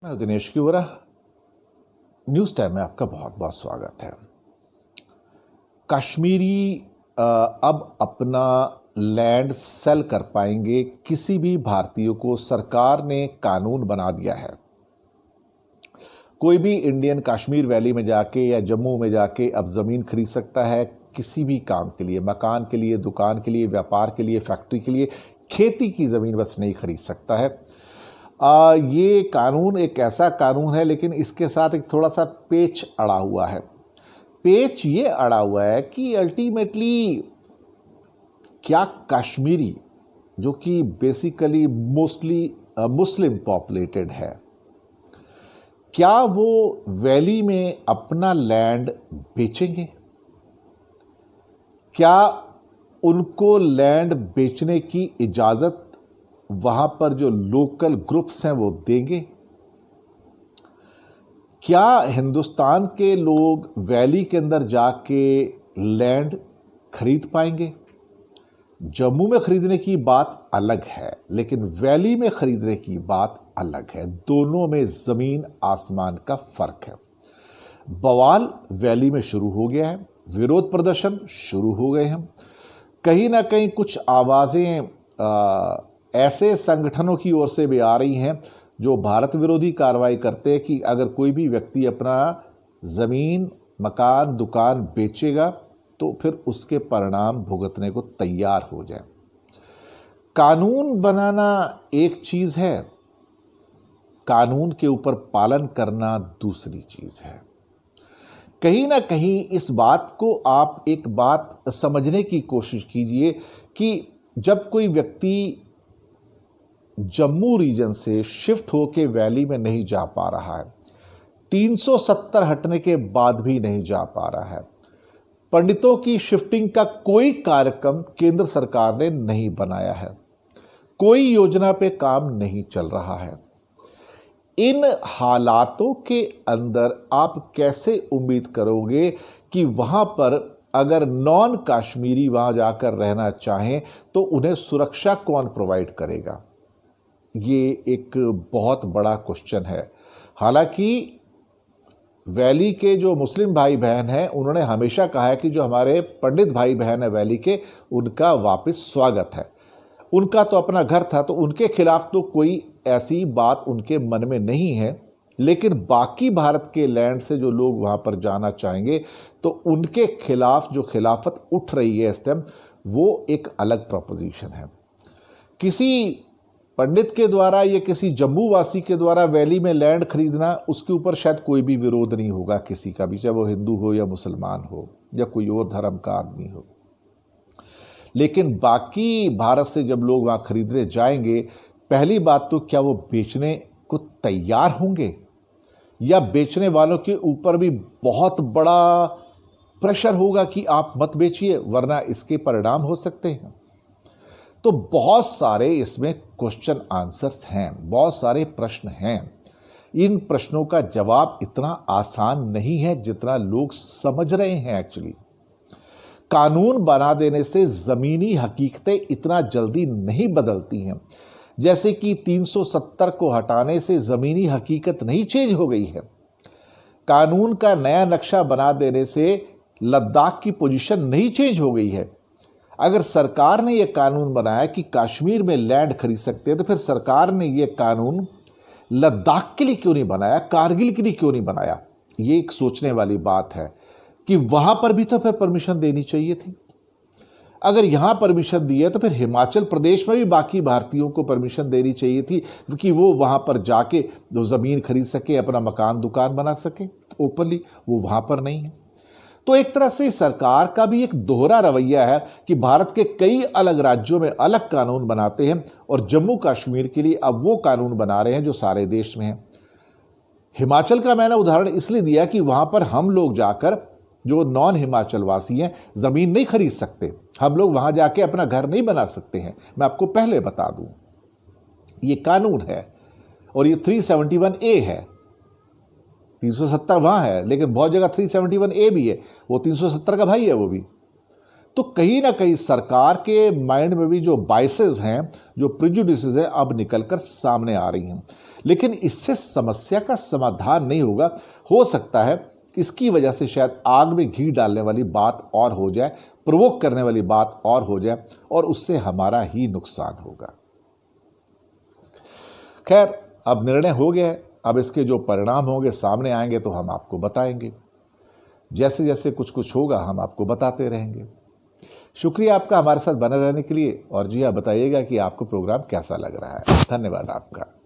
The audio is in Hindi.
मैं दिनेश की वरा न्यूज़ टाइम में आपका बहुत बहुत स्वागत है। कश्मीरी अब अपना लैंड सेल कर पाएंगे किसी भी भारतीय को। सरकार ने कानून बना दिया है। कोई भी इंडियन कश्मीर वैली में जाके या जम्मू में जाके अब ज़मीन खरीद सकता है किसी भी काम के लिए, मकान के लिए, दुकान के लिए, व्यापार के लिए, फैक्ट्री के लिए। खेती की ज़मीन बस नहीं खरीद सकता है। ये कानून एक ऐसा कानून है, लेकिन इसके साथ एक थोड़ा सा पेच अड़ा हुआ है। पेच ये अड़ा हुआ है कि अल्टीमेटली क्या कश्मीरी, जो कि बेसिकली मोस्टली मुस्लिम पॉपुलेटेड है, क्या वो वैली में अपना लैंड बेचेंगे? क्या उनको लैंड बेचने की इजाज़त वहाँ पर जो लोकल ग्रुप्स हैं वो देंगे? क्या हिंदुस्तान के लोग वैली के अंदर जाके लैंड खरीद पाएंगे? जम्मू में खरीदने की बात अलग है, लेकिन वैली में खरीदने की बात अलग है। दोनों में ज़मीन आसमान का फ़र्क है। बवाल वैली में शुरू हो गया है, विरोध प्रदर्शन शुरू हो गए हैं। कहीं ना कहीं कुछ आवाज़ें ऐसे संगठनों की ओर से भी आ रही हैं जो भारत विरोधी कार्रवाई करते हैं कि अगर कोई भी व्यक्ति अपना ज़मीन, मकान, दुकान बेचेगा तो फिर उसके परिणाम भुगतने को तैयार हो जाए। कानून बनाना एक चीज़ है, कानून के ऊपर पालन करना दूसरी चीज़ है। कहीं ना कहीं इस बात को आप एक बात समझने की कोशिश कीजिए कि जब कोई व्यक्ति जम्मू रीजन से शिफ्ट होके वैली में नहीं जा पा रहा है, 370 हटने के बाद भी नहीं जा पा रहा है, पंडितों की शिफ्टिंग का कोई कार्यक्रम केंद्र सरकार ने नहीं बनाया है, कोई योजना पे काम नहीं चल रहा है, इन हालातों के अंदर आप कैसे उम्मीद करोगे कि वहां पर अगर नॉन कश्मीरी वहां जाकर रहना चाहें तो उन्हें सुरक्षा कौन प्रोवाइड करेगा? ये एक बहुत बड़ा क्वेश्चन है। हालांकि वैली के जो मुस्लिम भाई बहन हैं उन्होंने हमेशा कहा है कि जो हमारे पंडित भाई बहन है वैली के, उनका वापस स्वागत है। उनका तो अपना घर था, तो उनके खिलाफ तो कोई ऐसी बात उनके मन में नहीं है। लेकिन बाकी भारत के लैंड से जो लोग वहाँ पर जाना चाहेंगे तो उनके खिलाफ जो खिलाफत उठ रही है इस टाइम, वो एक अलग प्रपोजिशन है। किसी पंडित के द्वारा या किसी जम्मू वासी के द्वारा वैली में लैंड खरीदना, उसके ऊपर शायद कोई भी विरोध नहीं होगा किसी का भी, चाहे वो हिंदू हो या मुसलमान हो या कोई और धर्म का आदमी हो। लेकिन बाकी भारत से जब लोग वहाँ खरीदने जाएंगे, पहली बात तो क्या वो बेचने को तैयार होंगे, या बेचने वालों के ऊपर भी बहुत बड़ा प्रेशर होगा कि आप मत बेचिए वरना इसके परिणाम हो सकते हैं। तो बहुत सारे इसमें क्वेश्चन आंसर्स हैं, बहुत सारे प्रश्न हैं। इन प्रश्नों का जवाब इतना आसान नहीं है जितना लोग समझ रहे हैं। एक्चुअली कानून बना देने से ज़मीनी हकीकतें इतना जल्दी नहीं बदलती हैं। जैसे कि 370 को हटाने से ज़मीनी हकीकत नहीं चेंज हो गई है। कानून का नया नक्शा बना देने से लद्दाख की पोजीशन नहीं चेंज हो गई है। अगर सरकार ने यह कानून बनाया कि कश्मीर में लैंड खरीद सकते हैं, तो फिर सरकार ने यह कानून लद्दाख के लिए क्यों नहीं बनाया, कारगिल के लिए क्यों नहीं बनाया? ये एक सोचने वाली बात है कि वहां पर भी तो फिर परमिशन देनी चाहिए थी। अगर यहां परमिशन दी है तो फिर हिमाचल प्रदेश में भी बाकी भारतीयों को परमिशन देनी चाहिए थी कि वो वहां पर जाके जो ज़मीन खरीद सके, अपना मकान दुकान बना सके ओपनली। वो वहां पर नहीं है। तो एक तरह से सरकार का भी एक दोहरा रवैया है कि भारत के कई अलग राज्यों में अलग कानून बनाते हैं और जम्मू कश्मीर के लिए अब वो कानून बना रहे हैं जो सारे देश में है। हिमाचल का मैंने उदाहरण इसलिए दिया कि वहां पर हम लोग जाकर, जो नॉन हिमाचल वासी हैं, ज़मीन नहीं खरीद सकते। हम लोग वहां जाके अपना घर नहीं बना सकते हैं। मैं आपको पहले बता दूं, ये कानून है और ये 371A है। 370 वहाँ है, लेकिन बहुत जगह 371A भी है। वो 370 का भाई है वो भी। तो कहीं ना कहीं सरकार के माइंड में भी जो बाइसेस हैं, जो प्रिजुडिसेस हैं, अब निकलकर सामने आ रही हैं। लेकिन इससे समस्या का समाधान नहीं होगा। हो सकता है इसकी वजह से शायद आग में घी डालने वाली बात और हो जाए, प्रोवोक करने वाली बात और हो जाए, और उससे हमारा ही नुकसान होगा। खैर, अब निर्णय हो गया है, अब इसके जो परिणाम होंगे सामने आएंगे तो हम आपको बताएंगे। जैसे जैसे कुछ कुछ होगा हम आपको बताते रहेंगे। शुक्रिया आपका हमारे साथ बने रहने के लिए, और जी हाँ, बताइएगा कि आपको प्रोग्राम कैसा लग रहा है। धन्यवाद आपका।